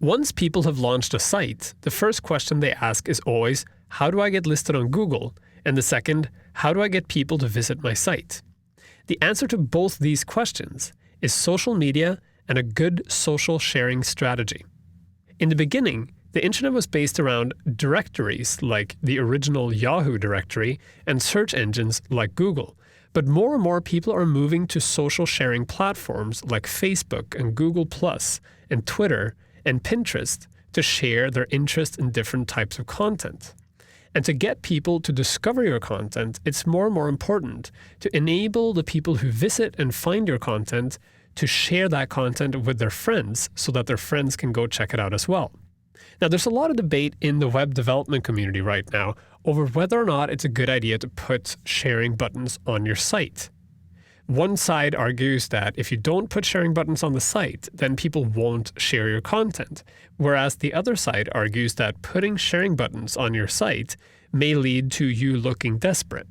Once people have launched a site, the first question they ask is always, how do I get listed on Google? And the second, how do I get people to visit my site? The answer to both these questions is social media and a good social sharing strategy. In the beginning, the internet was based around directories like the original Yahoo directory and search engines like Google. But more and more people are moving to social sharing platforms like Facebook and Google+ and Twitter and Pinterest to share their interest in different types of content. And to get people to discover your content, it's more and more important to enable the people who visit and find your content to share that content with their friends so that their friends can go check it out as well. Now, there's a lot of debate in the web development community right now over whether or not it's a good idea to put sharing buttons on your site. One side argues that if you don't put sharing buttons on the site, then people won't share your content, whereas the other side argues that putting sharing buttons on your site may lead to you looking desperate.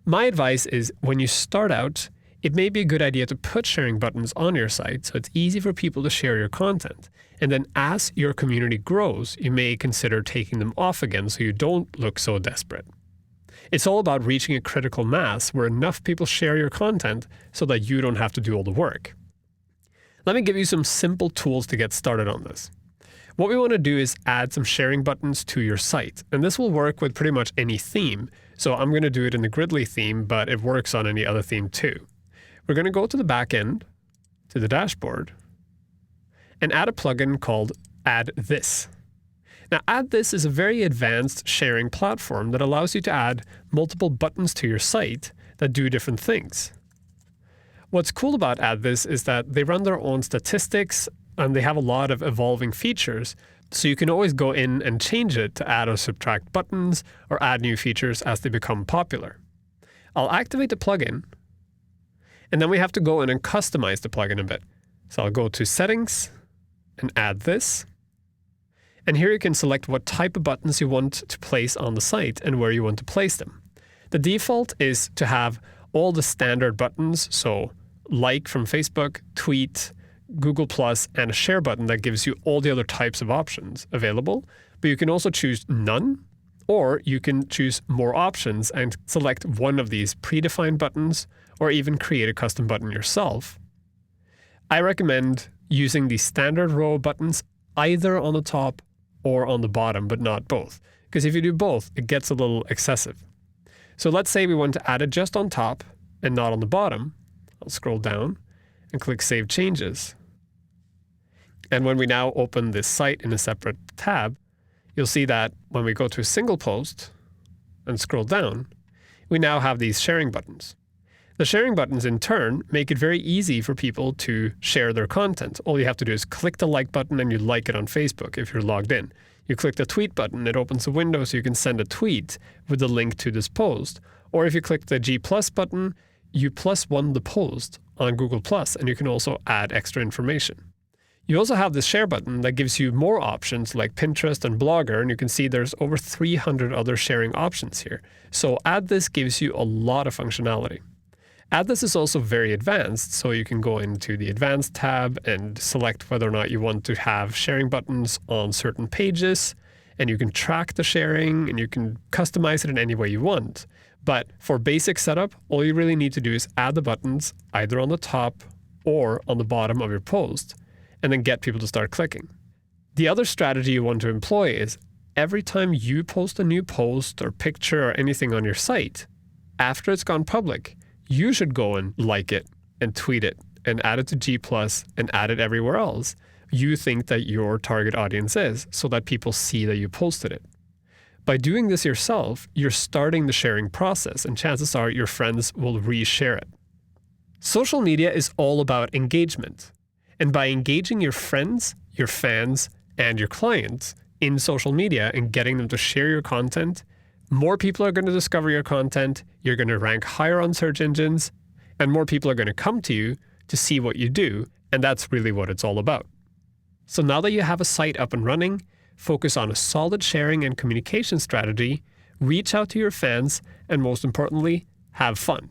My advice is when you start out, it may be a good idea to put sharing buttons on your site so it's easy for people to share your content. And then as your community grows, you may consider taking them off again so you don't look so desperate. It's all about reaching a critical mass where enough people share your content so that you don't have to do all the work. Let me give you some simple tools to get started on this. What we want to do is add some sharing buttons to your site, and this will work with pretty much any theme. So I'm going to do it in the Gridly theme, but it works on any other theme too. We're going to go to the back end, to the dashboard, and add a plugin called Add This. Now, Add This is a very advanced sharing platform that allows you to add multiple buttons to your site that do different things. What's cool about Add This is that they run their own statistics and they have a lot of evolving features, so you can always go in and change it to add or subtract buttons or add new features as they become popular. I'll activate the plugin, and then we have to go in and customize the plugin a bit. So I'll go to Settings and Add This. And here you can select what type of buttons you want to place on the site and where you want to place them. The default is to have all the standard buttons, so like from Facebook, tweet, Google+, and a share button that gives you all the other types of options available. But you can also choose none, or you can choose more options and select one of these predefined buttons, or even create a custom button yourself. I recommend using the standard row buttons either on the top or on the bottom, but not both. Because if you do both, it gets a little excessive. So let's say we want to add it just on top and not on the bottom. I'll scroll down and click Save Changes. And when we now open this site in a separate tab, you'll see that when we go to a single post and scroll down, we now have these sharing buttons. The sharing buttons, in turn, make it very easy for people to share their content. All you have to do is click the like button and you like it on Facebook if you're logged in. You click the tweet button, it opens a window so you can send a tweet with the link to this post. Or if you click the G+ button, you +1 the post on Google+, and you can also add extra information. You also have this share button that gives you more options like Pinterest and Blogger, and you can see there's over 300 other sharing options here. So Add This gives you a lot of functionality. Add This is also very advanced, so you can go into the Advanced tab and select whether or not you want to have sharing buttons on certain pages, and you can track the sharing, and you can customize it in any way you want. But for basic setup, all you really need to do is add the buttons either on the top or on the bottom of your post, and then get people to start clicking. The other strategy you want to employ is every time you post a new post or picture or anything on your site, after it's gone public, you should go and like it and tweet it and add it to G+ and add it everywhere else you think that your target audience is, so that people see that you posted it. By doing this yourself, you're starting the sharing process, and chances are your friends will reshare it. Social media is all about engagement. And by engaging your friends, your fans, and your clients in social media and getting them to share your content, more people are going to discover your content, you're going to rank higher on search engines, and more people are going to come to you to see what you do, and that's really what it's all about. So now that you have a site up and running, focus on a solid sharing and communication strategy, reach out to your fans, and most importantly, have fun.